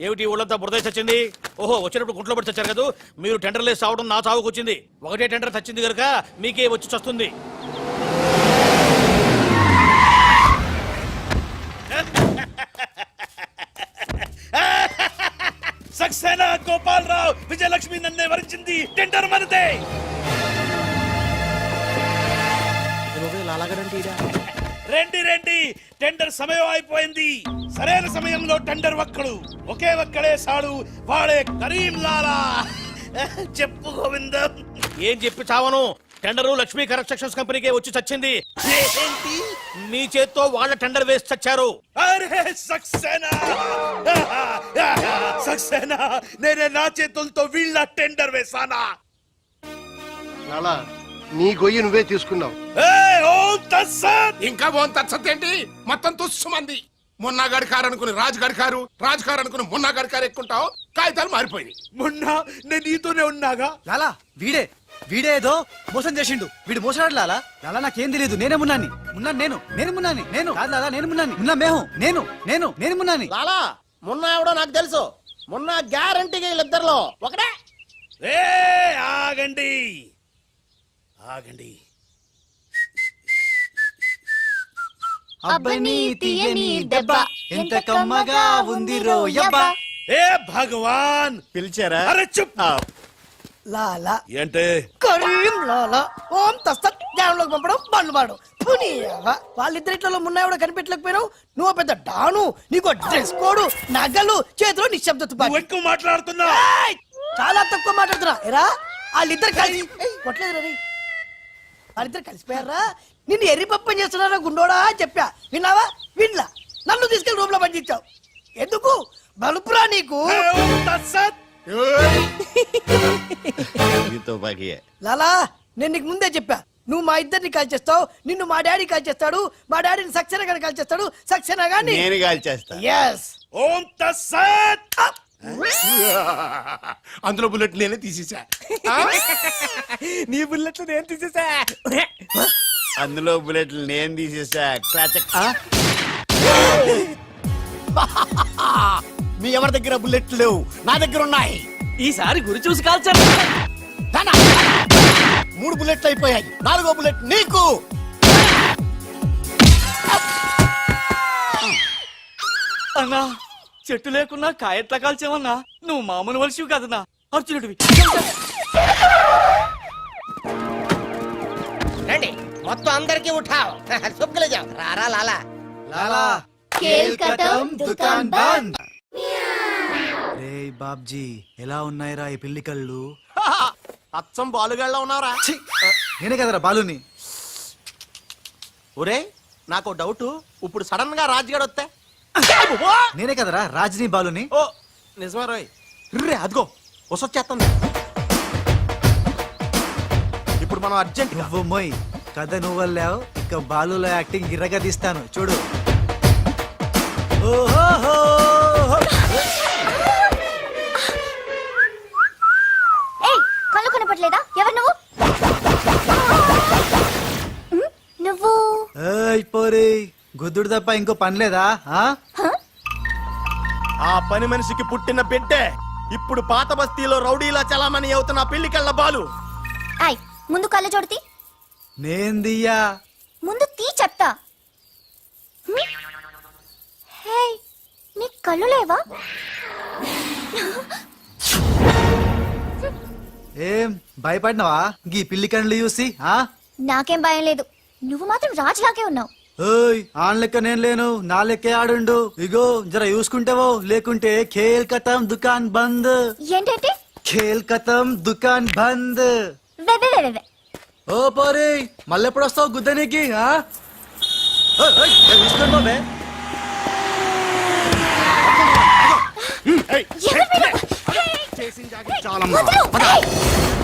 ఏమిటి ఊళ్ళంతా బురద చచ్చింది? ఓహో, వచ్చినప్పుడు గుంట్లో పడి చచ్చారు కదా. మీరు టెండర్ లేసి చావడం నా చావుకు వచ్చింది. ఒకటే టెండర్ చచ్చింది కనుక మీకే వచ్చి చస్తుంది. సక్సేనా, గోపాలరావు, విజయలక్ష్మి నన్నే వరించింది. టెండర్ మనదే. రండి రండి టెండర్ సమయం అయిపోయింది. సరైన సమయంలో టెండర్ ఒక్కడు, ఒకే ఒక్కడే సాడు, వాడే కరీం లాలా. చెప్పు గోవిందం. ఏం చెప్పి చావను, టెండరు లక్ష్మీ కన్స్ట్రక్షన్స్ కంపెనీకే వచ్చి చచ్చింది. ఏంటి? మీ చేత్తో వాళ్ళ టెండర్ వేసి చచ్చారు. అరే సక్సేనా, సక్సేనా, నేనే నా చేతులతో వీళ్ళ టెండర్ వేసానా? లాలా నీ గొయ్యి నువ్వే తీసుకున్నావు. ఓం తత్సత్. ఇంకా బోన్ తచ్చతేంటి, మొత్తం తుస్సుమంది. మొన్న గడికారు అనుకుని రాజు గడికారు, రాజు కారు అనుకుని మొన్న గడికారు ఎక్కుంటావు, కాగితాలు మారిపోయినాయి. మొన్న నేను నీతోనే ఉన్నాగా. లాలా వీడే వీడే ఏదో మోసం చేసిండు. వీడు మోసడాడు లాలా. లాలా నాకేం తెలియదు, నేనే మున్నాని. మున్నాను నేను మున్నాని. నేను కాదు లాలా, నేను మున్నాని. మున్నా మేహు నేను మున్నాని. లాలా మొన్న ఎవడో నాకు తెలుసు. మొన్న గ్యారంటీగా వీళ్ళిద్దరిలో ఒకటే. ఏ ఆగండి ఆగండి. అబ్బని తీయని దెబ్బ ఎంత కమ్మగా ఉంది రోయబ్బా. ఏ భగవాన్, పిలిచారా? అరే చుప్. లాలా ఏంటే? కరీం లాలా ఓం తస్తత్ జ్ఞానంలోకి పంపడం బండ్లు పాడు. వాళ్ళిద్దరిట్లో మున్నాయి కనిపెట్టలేకపోయినావు. నువ్వు పెద్ద డాను, నీకు డ్రెస్ కోడు, నగలు, చేతిలో నిశ్శబ్ద తుపాకీ. నువ్వు ఎక్కువ మాట్లాడుతున్నావు. ఏయ్! చాలా తక్కువ మాట్లాడుతున్నా. ఎరా వాళ్ళిద్దరు కలిసి కొట్టలేదు రీ, వాళ్ళిద్దరు కలిసిపోయారా? నిన్ను ఎర్రి పప్పని చేస్తున్నారా గుండోడా అని చెప్పా. విన్నావా? వినలా. నన్ను తీసుకెళ్లి రూమ్ లో పండించావు. ఎందుకు? బలుపురా నీకు. ఓం తత్సత్. లాలా నేను నీకు ముందే చెప్పా, నువ్వు మా ఇద్దరిని కాల్ చేస్తావు, నిన్ను మా డాడీ కాల్ చేస్తాడు, మా డాడీని సక్సేనా గాని కాల్ చేస్తాడు, సక్సేనా గాని నేను కాల్ చేస్తా. ఎస్. ఓం తత్సత్. అందులో బుల్లెట్ నేనే తీసేసా. నీ బుల్లెట్లు నేను తీసేసా. అందులో బుల్లెట్లు నేను తీసేసా. క్లాచక్. మీ ఎవరి దగ్గర బుల్లెట్లు లేవు, నా దగ్గర ఉన్నాయి. ఈసారి గురి చూసి కాల్చాను. 3 బుల్లెట్లు అయిపోయాయి, 4వ బుల్లెట్ నీకు. అన్నా చెట్టు లేకున్నా కాయట్లా కాల్చావన్నా. నువ్వు మామూలు వలసివి కాదన్నా, అర్జునుడివి. రండి మొత్తం అందరికి ఉఠావు. సుబ్బులు జావ్. రారా లాలా. లాలా ఖేల్ ఖతం దుకాన్ బంద్. రే బాబ్జీ, ఎలా ఉన్నాయిరా ఈ పిల్లి కళ్ళు? అచ్చం బాలుగాళ్ళ ఉన్నావురా. ఛీ! నేనే కదరా బాలుని. ఒరే నాకు డౌట్, ఇప్పుడు సడన్ గా రాజుగాడు వస్తే. నేనే కదరా రాజనీ బాలుని. ఓ నిజమే రోయ్. రే అదిగో వసొచ్చేస్తుంది. ఇప్పుడు మనం అర్జెంట్ గా నువ్వు మొయ్ కథ నువ్వల్లావు, ఇక బాలులో యాక్టింగ్ గిర్రగా తీస్తాను చూడు. ఓహో ఏయ్ కళ్ళు కనపడలేదా? ఎవరు నువ్వు? నువ్వు ఏయ్ పోరి, గుద్దుడు తప్ప ఇంకో పని లేదా? ఆ పని మనిషికి పుట్టిన బిడ్డే ఇప్పుడు పాత బస్తీలో రౌడీలా చలామణి అవుతున్న పెళ్లికెళ్ళ బాలు. ఆయ్ ముందు కళ్ళు చూడతి. నేందియ్యా. ముందు తీ చెప్తా. హే నీ కళ్ళు లేవా? ఏం భయపడినవా గీ పిల్లి కళ్ళు చూసి? నాకేం భయం లేదు, నువ్వు మాత్రం రాజులాగే ఉన్నావు. ఓయ్ ఆన్ లెక్క నేను లేను, నా లెక్కే ఆడుండు. ఇగో జర చూసుకుంటావో, లేకుంటే ఖేల్ ఖతం దుకాన్ బంద్. ఏంటంటే? ఖేల్ ఖతం దుకాన్ బంద్. వే వే వే వే. ఓ పోరి, మళ్ళెప్పుడు వస్తావు గుద్దనికి? చూసుకోండి బాబే.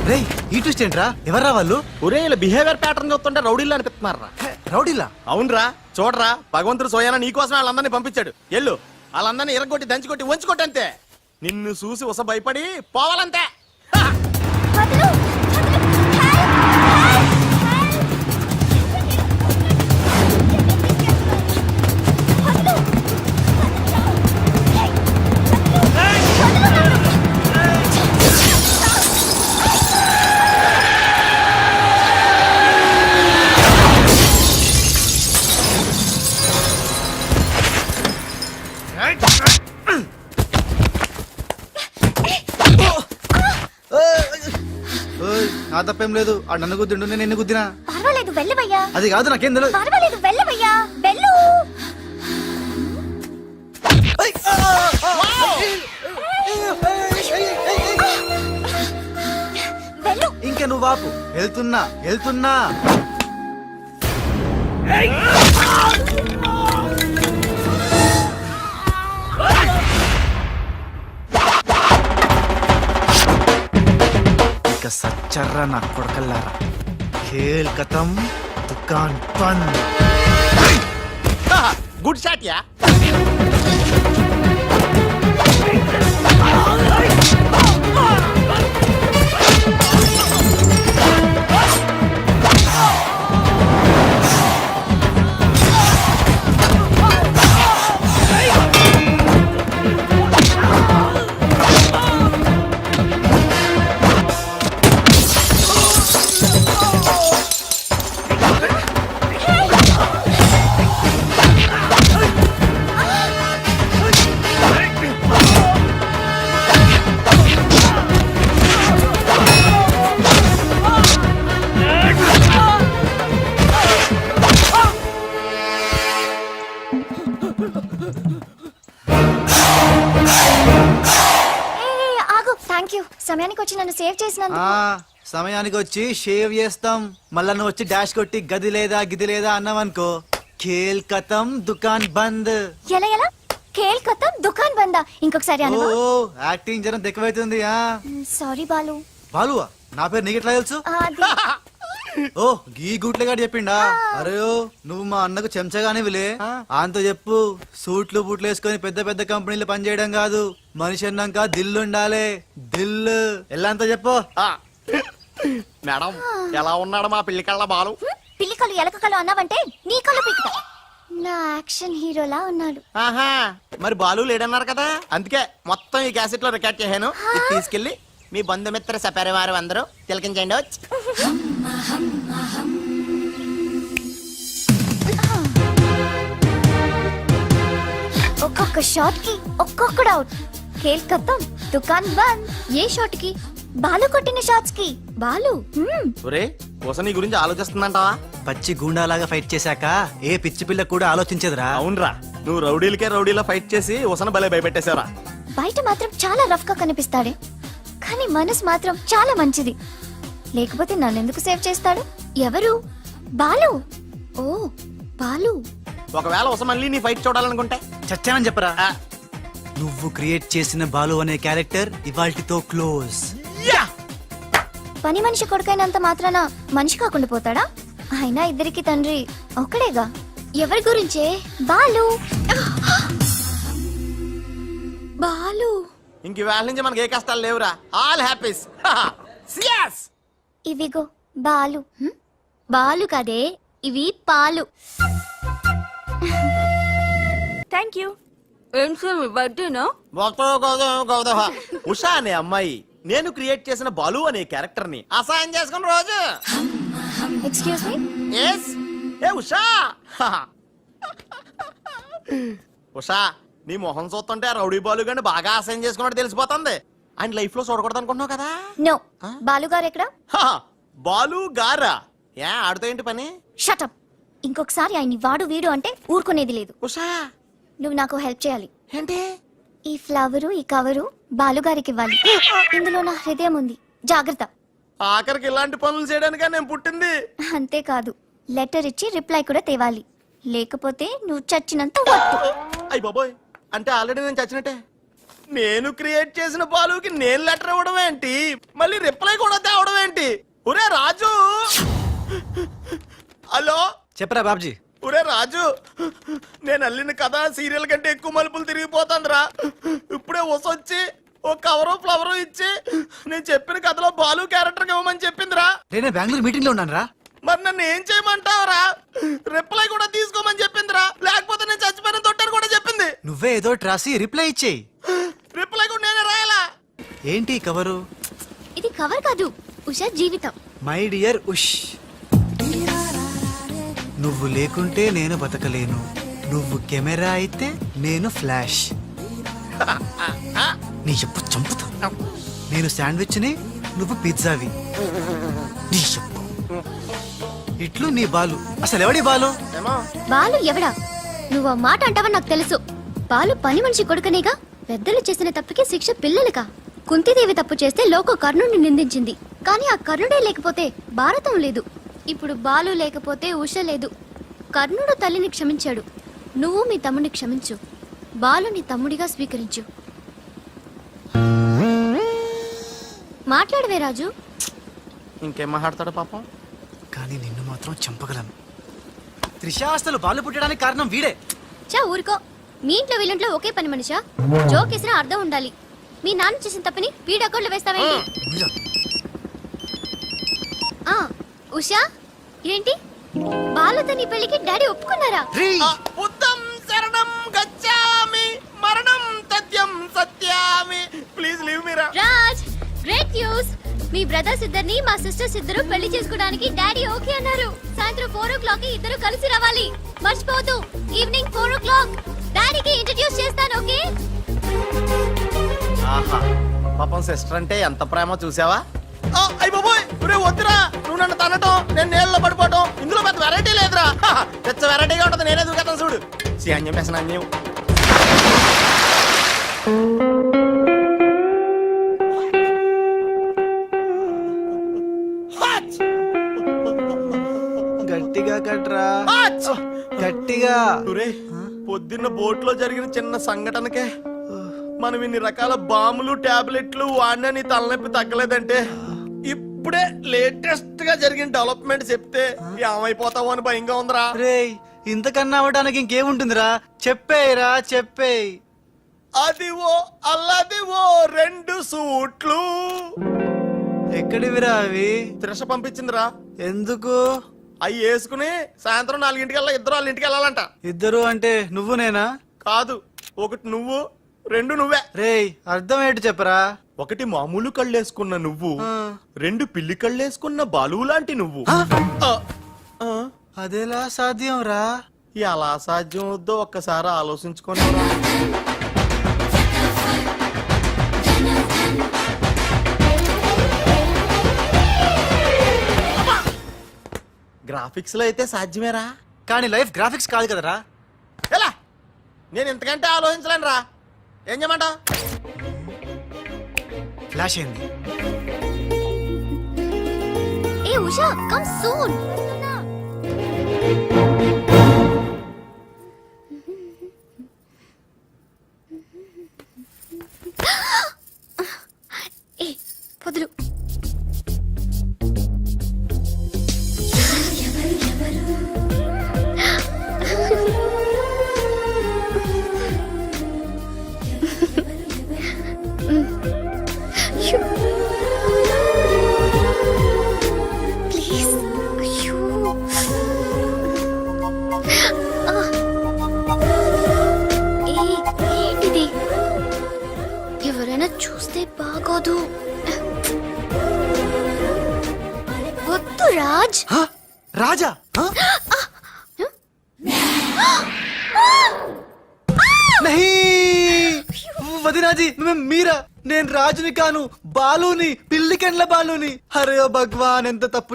రేయ్ ఈ ట్విస్ట్ ఏంట్రా? ఎవర్రా వాళ్ళు? ఒరే ఇలా బిహేవియర్ ప్యాటర్న్ చూస్తుంటే రౌడీలు అనిపిస్తున్నారా? రౌడీలా? అవునరా, చూడరా భగవంతుడు సోయానా నీకోసం వాళ్ళందరినీ పంపించాడు. ఎల్లు వాళ్ళందరినీ ఎరగొట్టి దంచుకొట్టి వంచుకొట్టి అంతే. నిన్ను చూసి ఉస భయపడి పోవాలంతే. వదలు, వదలు. వదలు. ఏయ్, వదలు. వదలు. తప్పేం లేదు ఆ నన్ను గుద్దిండు నేను ఎన్ని గుద్దినా పర్వాలేదు వెళ్ళవయ్యా. అది కాదు నాకేం తెలియదు పర్వాలేదు వెళ్ళవయ్యా. వెళ్ళు. వెళ్ళు. ఇంకా నువ్వు వాపు వెళ్తున్నా వెళ్తున్నా ఇక సచ్చర్రా నా కొడకల్లారా ఖేల్ ఖతం దుకాన్ బంద్ గుడ్ షాట్ యా. ఆగు. Thank you. సమయానికి వచ్చి నన్ను సేవ్ చేసినందుకు. సమయానికి వచ్చి షేవ్ చేస్తాం మళ్ళా నువ్వు వచ్చి డాష్ కొట్టి గది లేదా గిది లేదా అన్నావనుకో ఖేల్ ఖతం దుకాన్ బంద్ ఎలా ఎలా? ఖేల్ ఖతం దుకాన్ బందా? ఇంకొకసారి ఓ అనవా? యాక్టింగ్ జరం ఎక్కువైతుంది సారీ బాలు. బాలువా నా పేరు నీకెట్లా తెలుసు అది ఓ గీ గుట్లేగాడు చెప్పిండా అరే ఓ నువ్వు మా అన్నకు చెంచగానే విలే ఆయనతో చెప్పు సూట్లు బూట్లు వేసుకొని పెద్ద పెద్ద కంపెనీలు పనిచేయడం కాదు మనిషి అన్నాక దిల్లు ఉండాలి దిల్లు ఎల్లంతా చెప్పు మేడం ఎలా ఉన్నాడు మా పిల్లి కళ్ళ బాలు? పిల్లి కళ్ళు ఎలక కళ్ళు అన్నావంటే నీ కళ్ళు పీకుతా. నా యాక్షన్ హీరోలా ఉన్నాడు. ఆహా మరి బాలు లేడన్నారు కదా, అందుకే మొత్తం ఈ క్యాసెట్ లో రికార్డ్ చేశాను. ఇది తీసుకెళ్లి మీ బంధుమిత్ర సపరివారు అందరూ తిలకించండి. వచ్చి ఒక్కొక్క షాట్ కి ఒక్కొక్కడు అవుట్. ఖేల్ ఖతం దుకాన్ బంద్. ఏ షాట్ కి? బాలు కొట్టిన షాట్స్ కి. బాలు ఒరే కోసం నీ గురించి ఆలోచిస్తుందంటావా? పచ్చి గూండాలాగా ఫైట్ చేశాక ఏ పిచ్చి పిల్ల కూడా ఆలోచించదురా అవునరా, నువ్వు రౌడీలకే రౌడీలా ఫైట్ చేసి ఉసన భలే భయపెట్టేశారా. బయట మాత్రం చాలా రఫ్ గా కనిపిస్తాడే, కానీ మనసు మాత్రం చాలా మంచిది. లేకపోతే నన్నెందుకు సేవ్ చేస్తాడు? ఎవరు? బాలు. ఓ బాలు. ఒకవేళ ఉస మళ్ళీ నీ ఫైట్ చూడాలనుకుంటే చచ్చానని చెప్పరా నువ్వు క్రియేట్ చేసిన బాలు అనే క్యారెక్టర్ ఇవాల్టితో క్లోజ్. పని మనిషి కొడుకైనంత మాత్రాన మనిషి కాకుండా పోతాడా? అయినా ఇద్దరికి తండ్రి ఒక్కడేగా. ఎవరి గురించే? బాలు. బాలు. ఇంక వేళ నుంచి మనకి ఏ కష్టాలు లేవురా, ఆల్ హ్యాపీస్. ఇవిగో బాలు. బాలు కదే, ఇవి పాలు. Thank you. ఏం సార్ మీ బర్త్డేనా? ఉషా అనే అమ్మాయి నేను క్రియేట్ చేసిన బాలు అనే క్యారెక్టర్ ని అసహాయం చేసుకున్న రోజు. Excuse me. ఎస్. ఏ ఉషా. ఉషా నీ మొహం చూస్తుంటే ఆ రౌడీ బాలు గాని బాగా అసహాయం చేసుకున్నట్టు తెలిసిపోతుంది. ఆయన లైఫ్ లో చూడకూడదు అనుకుంటున్నావు కదా. నో. బాలు గారు ఎక్కడ? బాలు గారా? ఏ ఆడుతో ఏంటి పని? షటప్. ఇంకొకసారి ఆయన్ని వాడు వీడు అంటే ఊరుకునేది లేదు. ఉషా నువ్వు నాకు హెల్ప్ చేయాలి. ఏంటి? ఈ ఫ్లవరు ఈ కవరు బాలుగారికి ఇవ్వాలి. ఇందులో నా హృదయం ఉంది, జాగ్రత్త. ఆఖరికి ఇలాంటి పనులు చేయడానికే నేను పుట్టింది. అంతేకాదు లెటర్ ఇచ్చి రిప్లై కూడా తేవాలి, లేకపోతే నువ్వు చచ్చినంత వట్టు. అయ్య బాబోయ్, అంటే ఆల్రెడీ నేను చచ్చినట్టే. నేను క్రియేట్ చేసిన బాలుకి నేను లెటర్ ఇవ్వడం ఏంటి, మళ్ళీ రిప్లై కూడా తేవడం ఏంటి? ఒరే రాజు. హలో చెప్పరా బాబ్జీ. ఒరే రాజు, నేను అల్లిన కథ సీరియల్ కంటే ఎక్కువ మలుపులు తిరిగిపోతుందిరా. ఇప్పుడే వసొచ్చి ఓ కవరు ఫ్లవరు ఇచ్చి నేను చెప్పిన కథలో బాలు క్యారెక్టర్ ఇవ్వమని చెప్పిందిరా. నేను బెంగళూరు మీటింగ్ లో ఉన్నాను రా. మరి నన్ను ఏం చేయమంటావరా? రిప్లై కూడా తీసుకోమని చెప్పిందిరా, లేకపోతే నేను చచ్చిపోయిన తొట్టని కూడా చెప్పింది. నువ్వే ఏదో రాసి రిప్లై ఇచ్చేయి. రిప్లై కూడా నేనే రాయాలా? ఏంటి కవరు? ఇది కవర్ కాదు, ఉషా జీవితం. మై డియర్ ఉష్, నువ్వు లేకుంటే నేను బతకలేను. నువ్వు కెమెరా అయితే నేను ఫ్లాష్. నీ చెప్పు చంపుతా. నేను శాండ్విచ్ ని, నువ్వు పిజ్జావి. నీ చెప్పు ఇట్లు నీ బాలు అసలు ఎవడి బాలు? ఏమో బాలు ఎవడా? నువ్వు ఆ మాట అంటావని నాకు తెలుసు. బాలు పని మనిషి కొడుకనేగా. పెద్దలు చేసిన తప్పుకి శిక్ష పిల్లలకా? కుంతిదేవి తప్పు చేస్తే లోక కర్ణుడిని నిందించింది. కానీ ఆ కర్ణుడే లేకపోతే భారతం లేదు. ఇప్పుడు బాలు లేకపోతే ఉష లేదు. కర్ణుడు తల్లిని క్షమించాడు. నువ్వు మీ తమ్ముడిని క్షమించు. బాలు నీ తమ్ముడిగా స్వీకరించు. మాట్లాడవే రాజు. ఇంకేం మాట్లాడతాడు పాపం. కానీ నిన్ను మాత్రం చంపగలను. త్రిష అసలు బాలు పుట్టడానికి కారణం వీడే. చా ఊరుకో. మీ ఇంట్లో వీళ్ళంట్లో ఒకే పని మనిషా? జోకేసినా అర్థం ఉండాలి. మీ నాన్న చేసిన తప్పని వీడి అకౌంట్లో వేస్తావేంటి? ఆ, ఉషా ఏంటి బాలుతో నీ పెళ్లికి డాడీ ఒప్పుకున్నారా? బుద్ధం శరణం గచ్చామి మరణం తథ్యం సత్యామి. ప్లీజ్ లీవ్ మీ రా. Raj, great news. మీ బ్రదర్స్ ఇద్దరిని మా సిస్టర్స్ ఇద్దరు పెళ్లి చేసుకోవడానికి డాడీ ఓకే అన్నారు. సాయంత్రం 4 o'clock కి ఇద్దరు కలిసి రావాలి. మర్చిపోవద్దు. ఈవినింగ్ 4 o'clock డాడీకి ఇంట్రడ్యూస్ చేస్తాను. ఓకే? ఆహా, పాపం సిస్టర్ అంటే ఎంత ప్రేమో చూసావా? అయ్య బాబోయ్, ఒరే వద్దురా. నువ్వు నన్ను తనటం, నేను నీళ్ళలో పడిపోవటం, ఇందులో పెద్ద వెరైటీ లేదురా. పెద్ద వెరైటీగా ఉంటుంది. నేనే దూకేతాను చూడు. అన్యం వేసిన అన్యం. గట్టిగా కట్రా, గట్టిగా. పొద్దున్న బోట్ లో జరిగిన చిన్న సంఘటనకే మనం ఇన్ని రకాల బాంబులు టాబ్లెట్లు వాడినా నీ తలనొప్పి తగ్గలేదంటే ఇప్పుడే లేటెస్ట్ గా జరిగిన డెవలప్మెంట్ చెప్తే ఏమైపోతావు అని భయంగా ఉందిరా. రేయ్, ఇంతకన్నా అవ్వడానికి ఇంకేముంటుందిరా? చెప్పేయరా, చెప్పేయ్. అదివో అల్లదివో 2 సూట్లు. ఎక్కడివిరా అవి? త్రిష పంపించిందిరా. ఎందుకు? అవి వేసుకుని సాయంత్రం 4 ఇద్దరు వాళ్ళ ఇంటికి వెళ్ళాలంట. ఇద్దరు అంటే నువ్వు నేనా? కాదు, ఒకటి నువ్వు, 2 నువ్వే. రేయ్, అర్థం ఏంటి చెప్పరా? ఒకటి మామూలు కళ్ళేసుకున్న నువ్వు, 2 పిల్లి కళ్ళేసుకున్న బాలు లాంటి నువ్వు. అదెలా సాధ్యం రా? ఎలా సాధ్యం వద్దో ఒక్కసారి ఆలోచించుకొని. గ్రాఫిక్స్ లో అయితే సాధ్యమేరా, కానీ లైఫ్ గ్రాఫిక్స్ కాదు కదరా. ఎలా? నేను ఇంతకంటే ఆలోచించలేను రా. ఏం చేయమంటావు? ఫ్లాష్ అయింది. ఏ ఉషా, కమ్ సూన్. ఏ వదులు. ప్లీజ్. అయ్యో, ఏంటిది? ఎవరైనా చూస్తే బాగోదు. వద్దు రాజ్. హ? రాజా? హ? నహీ, వదినాజీ, మీరా? నేను రాజుని కాను, బాలుని, పిల్లికెండ్ల బాలుని. అరే ఓ భగవాన్, ఎంత తప్పు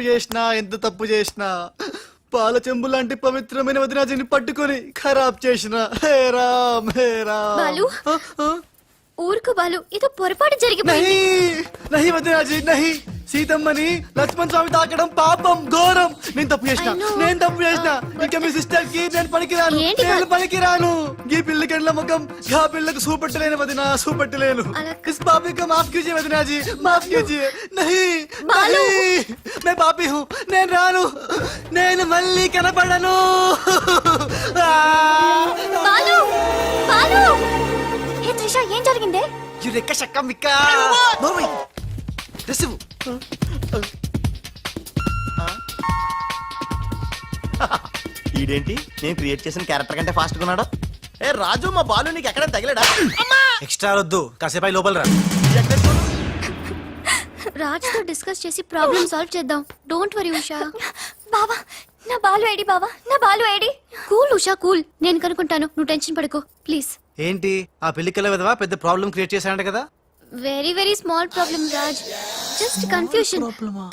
చేసినా పాల చెంబు లాంటి పవిత్రమైన వదినాజీని పట్టుకొని ఖరాబ్ చేసిన. హే రామ్, హే రామ్. బాలు, ఊరుకు బాలు, ఇది పొరపాటు జరిగిపోయింది. నహీ వదినాజీ, నహీ. సీతమ్మని లక్ష్మణ్ స్వామి తాకడం పాపం, ఘోరం. నేను తప్పు చేసిన. ఇంకా మీ సిస్టర్ కి నేను పనికిరాను. ఈ పిల్లకెళ్ళ ముఖం గా పిల్లకు చూపెట్టలేను వదినా, చూపెట్టలేను. ఇస్ పాపి కా మాఫ్ కీజియే వదినాజీ, మాఫ్ కీజియే. నహీ, మే పాపి హూ, నేను రాను. నేను మళ్ళీ కనపడను. బాలు, బాలు. ఏ త్రిష, ఏం జరిగిందే? యురెక్క షక్క మిక్క. రిసివ్. ఈడేంటి నేను క్రియేట్ చేసిన క్యారెక్టర్ కంటే ఫాస్ట్ గా ఉన్నాడు. ఏ రాజు, మా బాలు నీకు ఎక్కడ తగిలాడా? ఎక్స్ట్రా వద్దు, కాసేపై లోపల రా. రాజ్ తో డిస్కస్ చేసి ప్రాబ్లం సాల్వ్ చేద్దాం. Don't worry Usha. బావా, నా బాలు ఏడి? బావా, నా Balu AD? Cool Usha, cool. నేను కనుక్కుంటాను, నువ్వు టెన్షన్ పడుకో ప్లీజ్. ఏంటి ఆ పెళ్లికల విధవా పెద్ద ప్రాబ్లం క్రియేట్ చేశాడంట కదా? Very very small problem Raj. Just confusion.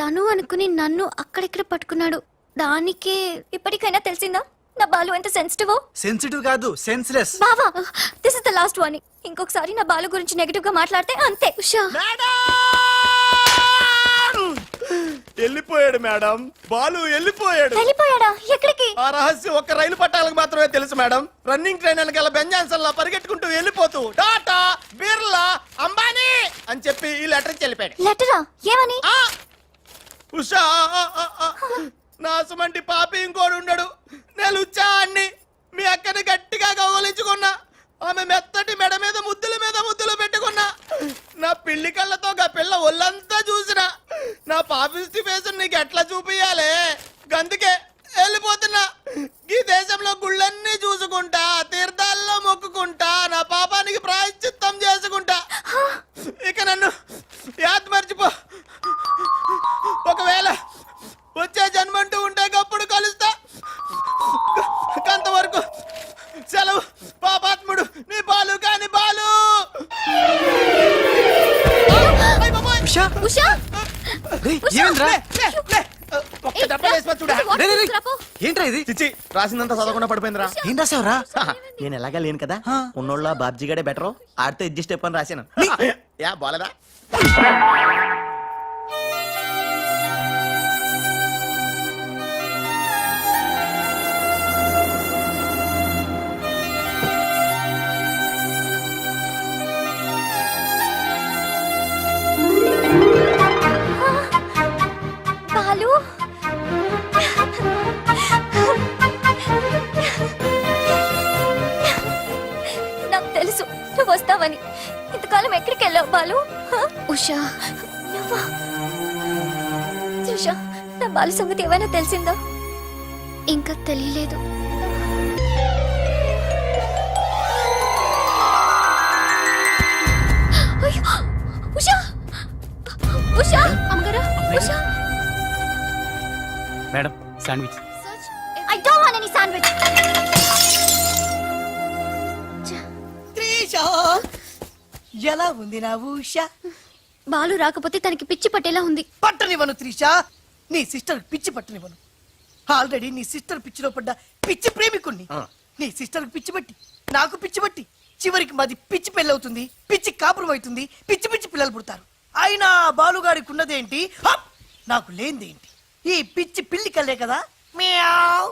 తను అనుకుని నన్ను అక్కడిక్కడ పట్టుకున్నాడు. దానికే ఇప్పటికైనా తెలిసిందా నా బాలు ఎంత సెన్సిటివ్? సెన్సిటివ్ కాదు, సెన్స్లెస్. బావా, this is the last warning. ఇంకొకసారి నా బాలు గురించి నెగటివ్ గా మాట్లాడితే అంతే. ఉషా, వెళ్ళిపోయాడు మేడం, బాలు వెళ్ళిపోయాడు. వెళ్ళిపోయాడా? ఎక్కడికి? ఆ రహస్యం ఒక్క రైలు పట్టాలకు మాత్రమే తెలుసు మేడం. రన్నింగ్ ట్రైన్ వెనకాల బెంజాన్సన్ లా పరిగెట్టుకుంటూ వెళ్ళిపోతూ టాటా, బిర్లా, అంబానీ అని చెప్పి ఈ లెటర్ ఇచ్చి వెళ్ళిపోయాడు. లెటరా? ఏమని? ఉషా, నా సుమంటి పాపి ఇంకోడు ఉండడు. నేను లుచ్చా అన్ని మీ అక్కని గట్టిగా కౌగలించుకున్నా. ఆమె మెత్తటి మెడ మీద ముద్దులు పెట్టుకున్నా. నా పిల్లి కళ్ళతో గా పిల్ల ఒళ్ళంతా చూసిన. నా పాపిస్టి ఫేస్ నీకు ఎట్లా చూపియాలే? గందుకే వెళ్ళిపోతున్నా. ఈ దేశంలో గుళ్ళన్నీ చూసుకుంటా, తీర్థాల్లో మొక్కుకుంటా, నా పాపానికి ప్రాయశ్చిత్తం చేసుకుంటా. ఇక నన్ను యాద్ మర్చిపో. ఒకవేళ వచ్చే జన్మంటూ ఉంటే గప్పుడు కలుస్తా. అంతవరకు సెలవు. పాపాత్ముడు నీ బాలు కాని బాలు. ఉషా, ఉషా, ఏమింద్రా? ఒక్క దెబ్బ వేసి చూడా. ఏంట్రా ఇది? చిచ్చి, రాసిందంతా చదవకుండా పడిపోయిందిరా. ఏం రాసావురా? నేను ఎలాగా లేను కదా, ఉన్నోళ్ళ బాబ్జీ గడే బెటర్, ఆడితే అడ్జస్ట్ అయిపోయి రాశాను. యా బాలేదా? బాలు, నాకు తెలుసు నువ్వు వస్తావని. ఇంతకాలం ఎక్కడికి వెళ్ళావు బాలు? ఉషా, నువ్వా? ఉషా, నా బాలు సంగతి ఏమైనా తెలిసిందా? ఇంకా తెలియలేదు. అయ్యో, ఉషా, ఉషా, అమ్మగారా, Usha. Madam, sandwich. I don't want any sandwich. Trisha, ఎలా ఉంది నా ఉష? బాలు రాకపోతే తనకి పిచ్చి పట్టేలా ఉంది. పట్టనివ్వను త్రిష, నీ సిస్టర్ పిచ్చి పట్టనివ్వను. ఆల్రెడీ నీ సిస్టర్ పిచ్చిలో పడ్డ పిచ్చి ప్రేమికుణ్ణి. నీ సిస్టర్ పిచ్చి పట్టి, నాకు పిచ్చి పట్టి, చివరికి మాది పిచ్చి పెళ్ళవుతుంది, పిచ్చి కాపురం అవుతుంది, పిచ్చి పిచ్చి పిల్లలు పుడతారు. అయినా బాలుగాడికి ఉన్నదేంటి, నాకు లేనిదేంటి? ఈ పిచ్చి పిల్లి కల్లే కదా. మ్యావ్.